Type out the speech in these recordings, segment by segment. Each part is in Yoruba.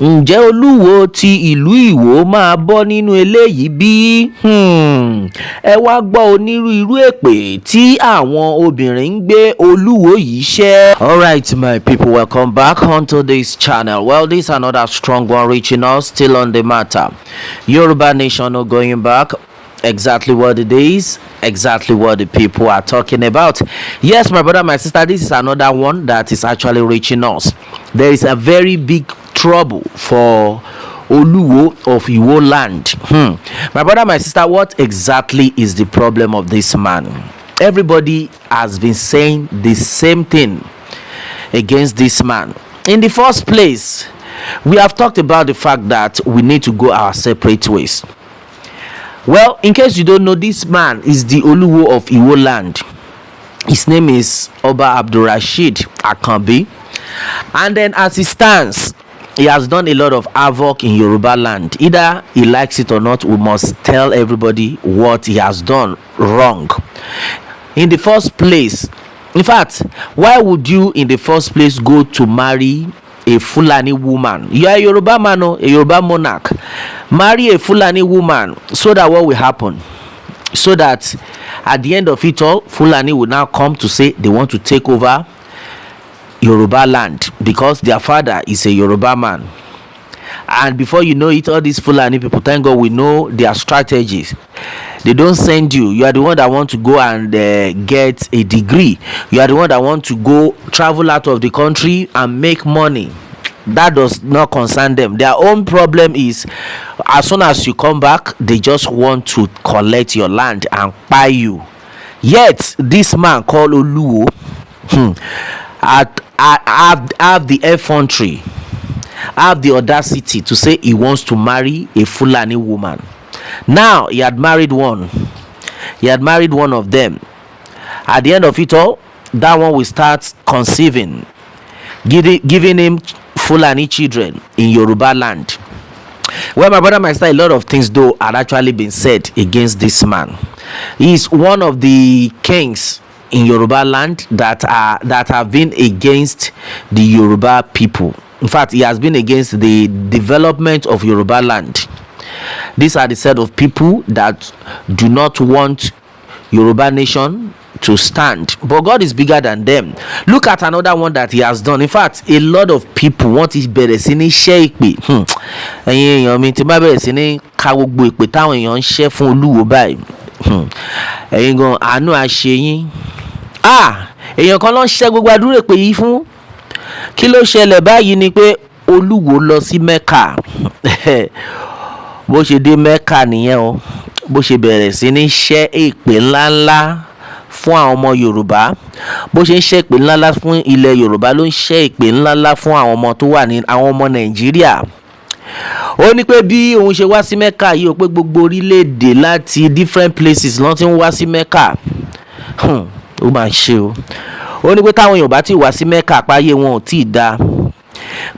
ǹjẹ́ Olúwo ti ìlú Ìwó máa bọ́ nínú eléyìí bí? Ẹ wá gbọ́ onírúurú èpè tí àwọn obìnrin ń gbé Olúwo yìí ṣẹ́. Alright my people, welcome back onto this channel. Well, this is another strong one reaching us still on the matter. Yoruba Nation no going back. Exactly what it is, exactly what the people are talking about. Yes, my brother, my sister, this is another one that is actually reaching us. There is a very big trouble for Oluwo of Iwo land. My brother, my sister, what exactly is the problem of this man? Everybody has been saying the same thing against this man. In the first place, we have talked about the fact that we need to go our separate ways. Well, in case you don't know, this man is the Oluwo of Iwo land. His name is Oba Abdulrasheed Akanbi. And then as he stands, he has done a lot of havoc in Yoruba land. Either he likes it or not, we must tell everybody what he has done wrong. In the first place, in fact, why would you in the first place go to marry a Fulani woman? You are a Yoruba man, a Yoruba monarch. Marry a Fulani woman so that what will happen? So that at the end of it all, Fulani will now come to say they want to take over Yoruba land because their father is a Yoruba man. And before you know it, all these Fulani people, thank God we know their strategies. They don't send you. You are the one that want to go and get a degree. You are the one that want to go travel out of the country and make money. That does not concern them. Their own problem is as soon as you come back, they just want to collect your land and buy you. Yet this man called Oluwo have the effrontery, have the audacity to say he wants to marry a Fulani woman. Now he had married one. He had married one of them. At the end of it all, that one will start conceiving, giving him Fulani children in Yoruba land. Well, my brother, my sister, a lot of things though had actually been said against this man. He is one of the kings in Yoruba land that have been against the Yoruba people. In fact, he has been against the development of Yoruba land. These are the set of people that do not want Yoruba nation to stand, but God is bigger than them. Look at another one that he has done. In fact, a lot of people want to bẹ̀rẹ̀ sí ní ṣẹ́ ìpè. Ẹ̀yin èèyàn mi tí bá bẹ̀rẹ̀ sí ní ka gbogbo ìpè táwọn èèyàn ń ṣẹ́ fún Olúwo báyìí. Ẹ̀yin gan àánú àṣeyín. Èèyàn kan ló ń ṣẹ́ gbogbo àdúrà ìpè yìí fún. Kí ló ṣẹlẹ̀ báyìí ni pé Olúwo lọ sí Mẹ́kà. Bó ṣe dé Mẹ́kà nìyẹn o. Bó ṣe bẹ̀rẹ̀ sí ní ṣẹ́ ìpè ńláńlá fún àwọn ọmọ Yorùbá. Bó ṣe ń ṣẹ́ ìpè ńláńlá fún ilẹ̀ Yorùbá ló ń ṣẹ́ ìpè ńláńlá fún àwọn ọmọ tó wà ní àwọn ọmọ Nàìjíríà. Ó ní pé bí òun ṣe wá sí Mẹ́kà yìí ó pé gbogbo orílẹ̀-èdè láti different places ló ti ń wá sí Mẹ́kà. Ó máa ṣe o. Ó ní pé táwọn èèyàn bá ti wá sí Mẹ́kà páyé wọn ò tí ì dáa.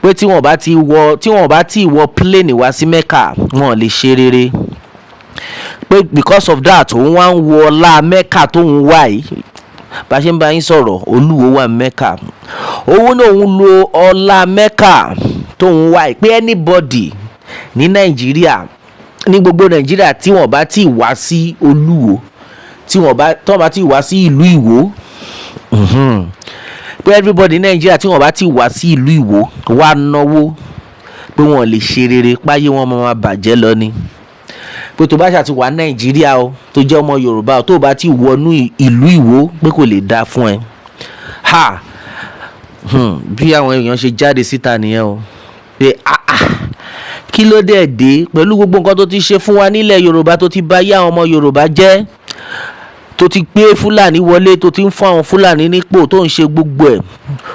Pé tí wọ́n bá ti wọ plane wá sí Mẹ́kà wọn ò lè ṣe rere. Pé because of that òun wá ń wọ ọlá Mẹ́kà tóun wá yìí. Bá ṣe ń bá yín sọ̀rọ̀ Olúwo wà Mẹ́kà. Owó náà òun lo ọlá Mẹ́kà tóun wá yìí pé anybody ní Nàìjíríà ní gbogbo Nàìjíríà tí wọ́n bá ti wá sí Olúwo tí wọ́n bá ti wá sí ìlú Ìwó. Pé everybody ní Nàìjíríà tí wọ́n bá ti wá sí ìlú Ìwó wá náwó pé wọ́n lè ṣe rere páyé wọn máa bàjẹ́ lọ ni. Pé tó bá ṣàti wà Nàìjíríà o tó jẹ́ ọmọ Yorùbá o tó bá ti wọnú ìlú Ìwó pé kò lè dáa fún ẹ. Bí àwọn èèyàn ṣe jáde síta nìyẹn o. Pé kí ló dé pẹ̀lú gbogbo nǹkan tó ti ṣe fún wa nílẹ̀ Yorùbá tó ti bá yá àwọn ọmọ Yorùbá jẹ́, tó ti gbé Fúlàní wọlé, tó ti ń fún àwọn Fúlàní nípò, tó ń ṣe gbogbo ẹ̀.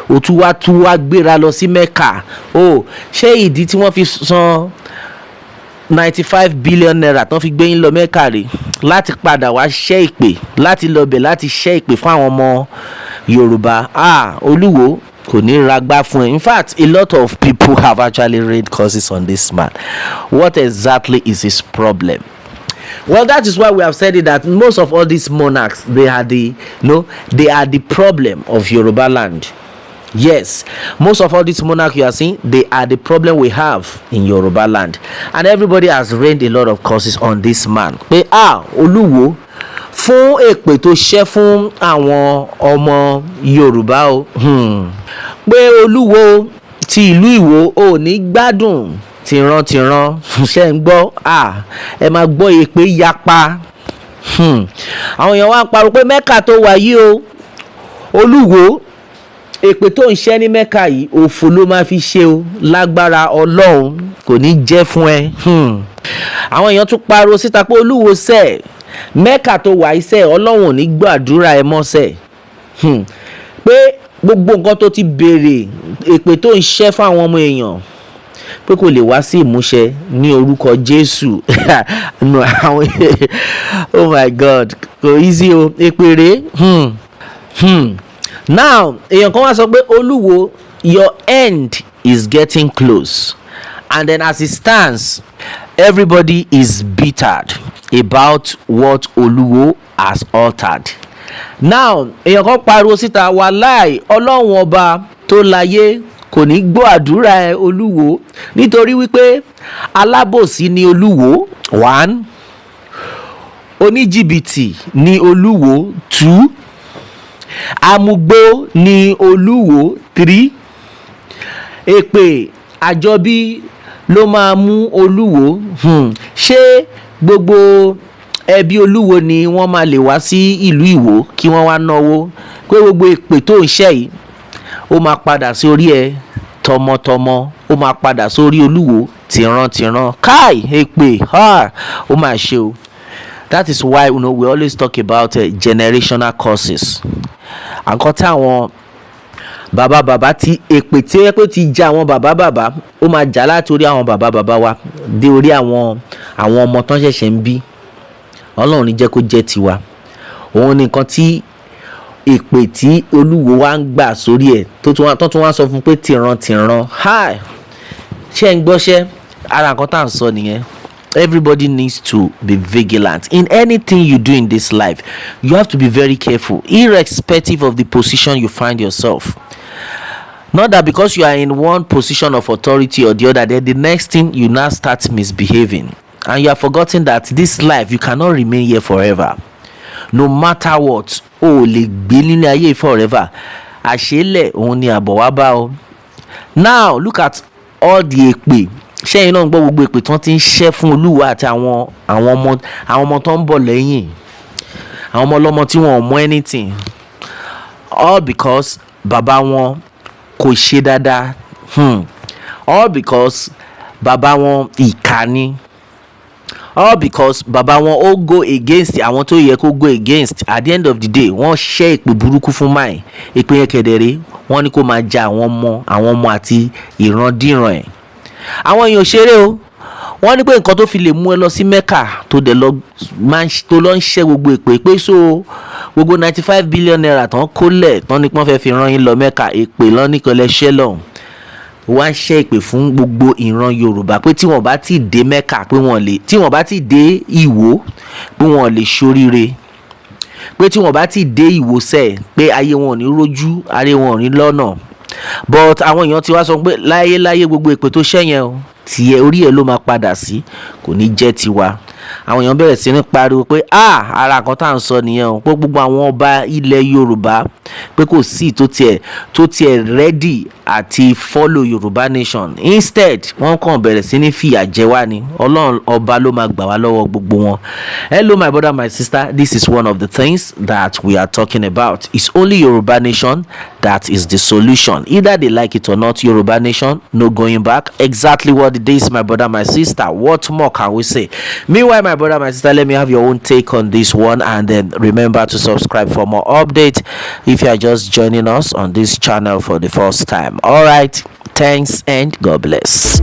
Ó tún wá gbéra lọ sí Mẹ́kà. Ṣé ìdí tí wọ́n fi san 95 billion naira tán fi gbé yín lọ Mẹ́kà rè láti padà wá ṣẹ́ ìpè, láti lọ bẹ̀ láti ṣẹ́ ìpè fún àwọn ọmọ Yorùbá? Olúwo kò ní ragbá fún ẹ. In fact, a lot of people have actually raised causes on this man. What exactly is his problem? Well, that is why we have said it that most of all these monarchs, they are the problem of Yoruba land. Yes, most of all these monarchs you are seeing, they are the problem we have in Yoruba land, and everybody has rained a lot of curses on this man. Pé Oluwo fún èpè tó ṣẹ́ fún àwọn ọmọ Yorùbá o. Pé Olúwo ti ìlú Ìwó ò ní gbádùn tìrantìran ṣe ń gbọ́ ẹ máa gbọ́ èpè yapa. Àwọn èèyàn wá ń pariwo pé Mẹ́kà tó wà yìí o, Olúwo èpè tó ń ṣẹ́ ní Mẹ́kà yìí òfò ló máa fi ṣe o, lágbára Ọlọ́run kò ní jẹ́ fún ẹ. Àwọn èèyàn tún pariwo síta pé Olúwo sẹ́ẹ̀ Mẹ́kà tó wà iṣẹ́ Ọlọ́run ò ní gbàdúrà ẹ mọ́sẹ̀. Pé gbogbo nǹkan tó ti béèrè èpè tó ń ṣẹ́ fún àwọn ọmọ èèyàn pé kò lè wá sí ìmúṣẹ ní orúkọ Jésù. Oh my God, kò easy o, èpè rèé. Now èèyàn kan wá sọ pé Olúwo, your end is getting close, and then as it stands everybody is bittered about what Oluwo has altered. Now èèyàn kan pariwo síta, wàláì Ọlọ́run ọba tó láyé kò ní gbọ́ àdúrà ẹ Olúwo, nítorí wípé alábòsí ni Olúwo 1, oníjìbìtì ni Olúwo 2, amúgbó ni Olúwo 3, èpè àjọbí ló máa mú Olúwo. Ṣé gbogbo ẹbí Olúwo ni wọ́n máa lè wá sí ìlú Ìwó kí wọ́n wá náwó? Pé gbogbo èpè tó ń ṣẹ́ yìí ó máa padà sí orí ẹ tọmọtọmọ, ó máa padà sórí Olúwo tìrantìran. Káì èpè ó máa ṣe o. That is why we always talk about generational curses. Àǹkan tí àwọn bàbá ti èpè tí ó ti jà àwọn bàbá ó máa jà láti orí àwọn bàbá wa dé orí àwọn ọmọ tán ṣẹ̀ṣẹ̀ ń bí. Ọlọ́run ní jẹ́ kó jẹ́ tiwa. Òun ni nǹkan tí èpè tí Olúwo wá ń gbà sórí ẹ̀ tó tún wá sọ fún pé tìrantìran. Ṣé ń gbọ́ṣẹ́? Ara nǹkan tá à ń sọ nìyẹn. Everybody needs to be vigilant in anything you do in this life. You have to be very careful, irrespective of the position you find yourself. Not that because you are in one position of authority or the other, then the next thing you now start misbehaving, and you are forgetting that this life you cannot remain here forever. No matter what, lè gbé nílé ayé forever. Àṣélẹ̀ òun ni àbọ̀ wá bá o. Now look at all the èpè. Ṣẹ́yìn náà ń gbọ́ gbogbo èpè tí wọ́n ti ń ṣẹ́ fún Olúwo àti àwọn ọmọ tó ń bọ̀ lẹ́yìn, àwọn ọmọ ọlọ́mọ tí wọ́n ò mọ anything, all because bàbá wọn kò ṣe dáadáa, all because bàbá wọn ìkà ni, all because bàbá wọn ó go against àwọn tó yẹ kó go against. At the end of the day wọ́n ṣẹ́ èpè burúkú fún máì, èpè yẹn kedere wọ́n ní kó máa ja àwọn ọmọ àti ìrandíran ẹ̀. Àwọn èèyàn ṣeré o, wọ́n ní pé nǹkan tó fi lè mú ẹ lọ sí Mẹ́kà tó lọ ń ṣẹ́ gbogbo èpè pé so gbogbo 95 billion naira tán kólẹ̀ tán ní pọ́n fẹ́ fi rán yín lọ Mẹ́kà, èpè lọ́n ní kọlẹ̀ ṣẹ́ lọ́hùn. Wọ́n á ṣẹ́ èpè fún gbogbo ìran Yorùbá pé tí wọ́n bá ti dé Mẹ́kà tí wọ́n bá ti dé Ìwó pé wọ́n lè ṣoríire, pé tí wọ́n bá ti dé Ìwó sẹ́ẹ̀ pé ayé wọn ò ní rójú, ayé wọn ò ní lọ́nà. But àwọn èèyàn ti wá sọ pé láyé gbogbo èpè tó ṣẹ́ yẹn o, tiẹ̀ orí ẹ̀ ló máa padà sí, kò ní jẹ́ tiwa. Àwọn èèyàn bẹ̀rẹ̀ sí ní pariwo pé ara nǹkan tá à ń sọ nìyẹn o, pé gbogbo àwọn ọba ilẹ̀ Yorùbá pé kò sí tó tiẹ̀ ready àti follow Yorùbá nation. Instead wọ́n kàn bẹ̀rẹ̀ sí ní fìyà jẹ wá ni. Ọlọ́run ọba ló máa gbà wá lọ́wọ́ gbogbo wọn. Hello my brother, my sister, this is one of the things that we are talking about. It's only Yorùbá nation that is the solution. Either they like it or not, Yorùbá nation, no going back. Exactly what it is, my brother, my sister. What more can we say? Meanwhile, my brother, my sister, let me have your own take on this one, and then remember to subscribe for more updates if you are just joining us on this channel for the first time. All right, thanks and God bless.